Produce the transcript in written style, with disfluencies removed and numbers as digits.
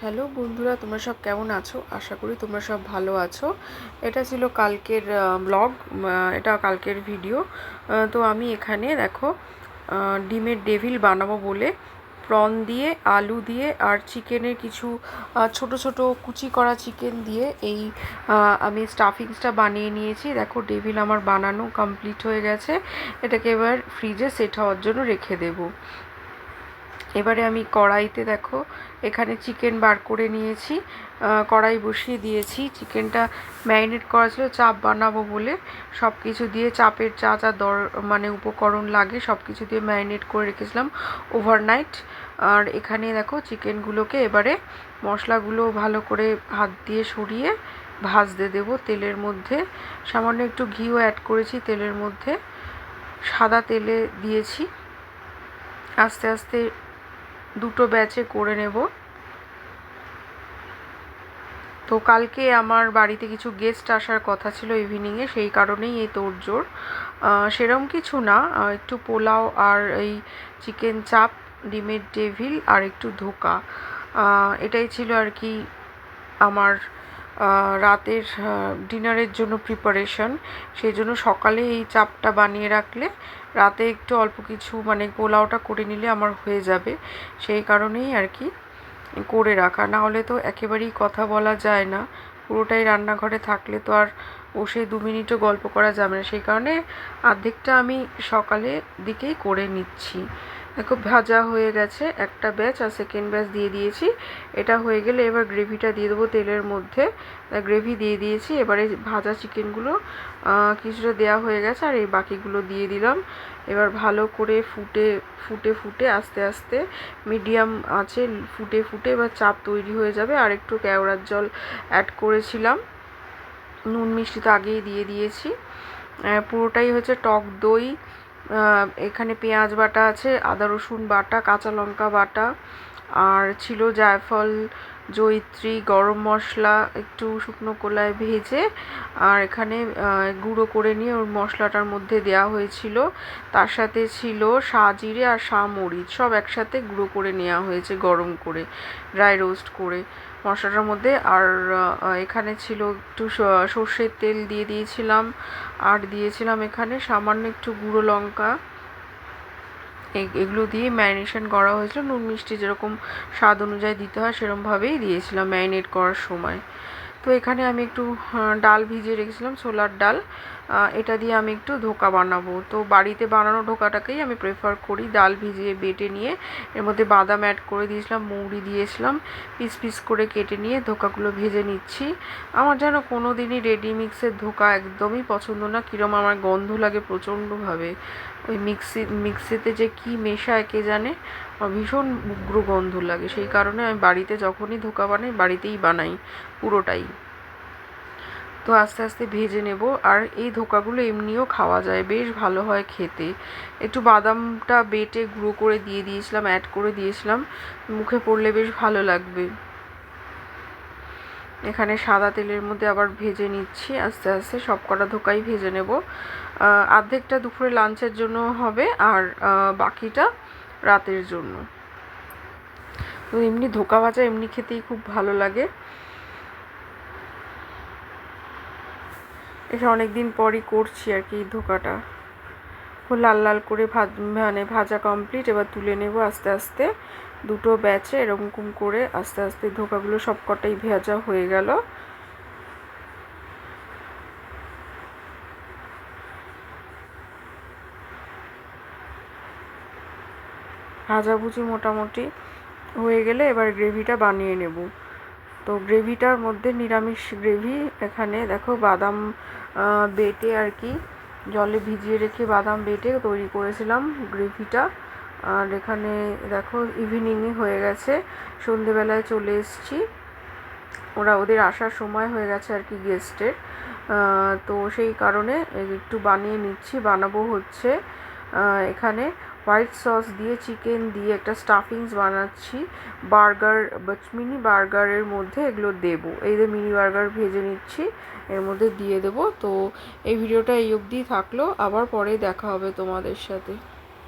Hello বন্ধুরা, তোমরা সব কেমন আছো? আশা করি তোমরা সব ভালো আছো। এটা ছিল কালকের ব্লগ, এটা কালকের ভিডিও। তো আমি এখানে দেখো ডিমের ডেভিল বানাবো বলে প্রন দিয়ে, আলু দিয়ে আর চিকেনের কিছু ছোট ছোট কুচি করা চিকেন দিয়ে এই আমি স্টাফিংসটা বানিয়ে নিয়েছি। দেখো ডেভিল আমার বানানো কমপ্লিট হয়ে গেছে। এটাকে এবার ফ্রিজে সেট হওয়ার জন্য রেখে দেবো। এবারে আমি কড়াইতে দেখো এখানে চিকেন বার করে নিয়েছি, কড়াই বসিয়ে দিয়েছি। চিকেনটা ম্যারিনেট করা ছিল চাপ বানাবো বলে, সব কিছু দিয়ে চাপের যা যা মানে উপকরণ লাগে সব কিছু দিয়ে ম্যারিনেট করে রেখেছিলাম ওভারনাইট। আর এখানে দেখো চিকেনগুলোকে এবারে মশলাগুলো ভালো করে হাত দিয়ে সরিয়ে ভাজতে দেবো তেলের মধ্যে। সামান্য একটু ঘিও অ্যাড করেছি তেলের মধ্যে, সাদা তেলে দিয়েছি। আস্তে আস্তে দুটো ব্যাচে করে নেব। তো কালকে আমার বাড়িতে কিছু গেস্ট আসার কথা ছিল ইভিনিংয়ে, সেই কারণেই এই তোড়জোড়। সেরকম কিছু না, একটু পোলাও আর এই চিকেন চাপ, ডিমের ডেভিল আর একটু ধোকা, এটাই ছিল আর কি আমার রাতের ডিনারের জন্য প্রিপারেশন। সেই জন্য সকালে এই চাপটা বানিয়ে রাখলে রাতে একটু অল্প কিছু মানে পোলাওটা করে নিলে আমার হয়ে যাবে, সেই কারণেই আর কি করে রাখা। না হলে তো একেবারেই কথা বলা যায় না, পুরোটাই রান্নাঘরে থাকলে তো আর বসে 2 মিনিটও গল্প করা যাবে না, সেই কারণে অর্ধেকটা আমি সকালে দিকেই করে নিচ্ছি। দেখো ভাজা হয়ে গেছে একটা ব্যাচ, আর সেকেন্ড ব্যাচ দিয়ে দিয়েছি। এটা হয়ে গেলে এবার গ্রেভিটা দিয়ে দেবো তেলের মধ্যে। গ্রেভি দিয়ে দিয়েছি, এবারে ভাজা চিকেনগুলো কিছুটা দেওয়া হয়ে গেছে আর এই বাকিগুলো দিয়ে দিলাম। এবার ভালো করে ফুটে ফুটে ফুটে আস্তে আস্তে মিডিয়াম আঁচে ফুটে ফুটে এবার চাপ তৈরি হয়ে যাবে। আর একটু কেওড়ার জল অ্যাড করেছিলাম, নুন মিষ্টি তো আগেই দিয়ে দিয়েছি। পুরোটাই হচ্ছে টক দই, এখানে পেঁয়াজ বাটা আছে, আদা রসুন বাটা, কাঁচা লঙ্কা বাটা, আর ছিল জায়ফল, জয়িত্রী, গরম মশলা একটু শুকনো কলায় ভেজে আর এখানে গুঁড়ো করে নিয়ে ওর মশলাটার মধ্যে দেওয়া হয়েছিল। তার সাথে ছিল সাজিরে আর মরিচ, সব একসাথে গুঁড়ো করে নেওয়া হয়েছে গরম করে, ড্রাই রোস্ট করে মশলাটার মধ্যে। আর এখানে ছিল একটু সর্ষের তেল দিয়ে দিয়েছিলাম, আর দিয়েছিলাম এখানে সামান্য একটু গুঁড়ো লঙ্কা। এগুলো দিয়ে ম্যারিনেশন করা হয়েছিল, নুন মিষ্টি যেরকম স্বাদ অনুযায়ী দিতে হয় সেরকমভাবেই দিয়েছিলাম ম্যারিনেট করার সময়। তো এখানে আমি একটু ডাল ভিজিয়ে রেখেছিলাম, ছোলার ডাল, এটা দিয়ে আমি একটু ধোকা বানাবো। তো বাড়িতে বানানো ধোকাটাকেই আমি প্রেফার করি। ডাল ভিজিয়ে বেটে নিয়ে এর মধ্যে বাদাম অ্যাড করে দিয়েছিলাম, মৌরি দিয়েছিলাম, পিস পিস করে কেটে নিয়ে ধোকাগুলো ভেজে নিচ্ছি। আমার যেন কোনো দিনই রেডি মিক্সের ধোকা একদমই পছন্দ না, কীরকম আমার গন্ধ লাগে প্রচণ্ডভাবে। ওই মিক্সিতে যে কি মেশায় কে জানে, ভীষণ উগ্র গন্ধ লাগে। সেই কারণে আমি বাড়িতে যখনই ধোকা বানাই বাড়িতেই বানাই পুরোটাই। তো আস্তে আস্তে ভেজে নেব। আর এই ধোকাগুলো এমনিও খাওয়া যায়, বেশ ভালো হয় খেতে। একটু বাদামটা বেটে গুঁড়ো করে দিয়ে দিয়েছিলাম, অ্যাড করে দিয়েছিলাম, মুখে পড়লে বেশ ভালো লাগবে। এখানে সাদা তেলের মধ্যে আবার ভেজে নিচ্ছি আস্তে আস্তে, সব কটা ধোকাই ভেজে নেব। অর্ধেকটা দুপুরে লাঞ্চের জন্য হবে আর বাকিটা রাতের জন্য। তো এমনি ধোকা ভাজা এমনি খেতেই খুব ভালো লাগে। এটা অনেক দিন পরই করছি আর কি ধোকাটা। লাল লাল করে মানে ভাজা কমপ্লিট, এবার তুলে নেব আস্তে আস্তে দুটো ব্যাচে এরকম করে আস্তে আস্তে ধোকাগুলো সব কটাই ভাজা হয়ে গেল। ভাজাভুজি মোটামুটি হয়ে গেলে এবার গ্রেভিটা বানিয়ে নেব। তো গ্রেভিটার মধ্যে নিরামিষ গ্রেভি, এখানে দেখো বাদাম বেটে আর কি জলে ভিজিয়ে রেখে বাদাম বেটে তৈরি করেছিলাম গ্রেভিটা। আর এখানে দেখো ইভিনিংয়ে হয়ে গেছে, সন্ধেবেলায় চলে এসেছি, ওদের আসার সময় হয়ে গেছে আর কি গেস্টের। তো সেই কারণে একটু বানিয়ে নিচ্ছি। বানাবো হচ্ছে এখানে হোয়াইট সস দিয়ে চিকেন দিয়ে একটা স্টাফিংস বানাচ্ছি, বার্গার মিনি বার্গারের মধ্যে এগুলো দেবো। এই যে মিনি বার্গার ভেজে নিচ্ছি, এর মধ্যে দিয়ে দেবো। তো এই ভিডিওটা এই অবধি থাকলো, আবার পরে দেখা হবে তোমাদের সাথে।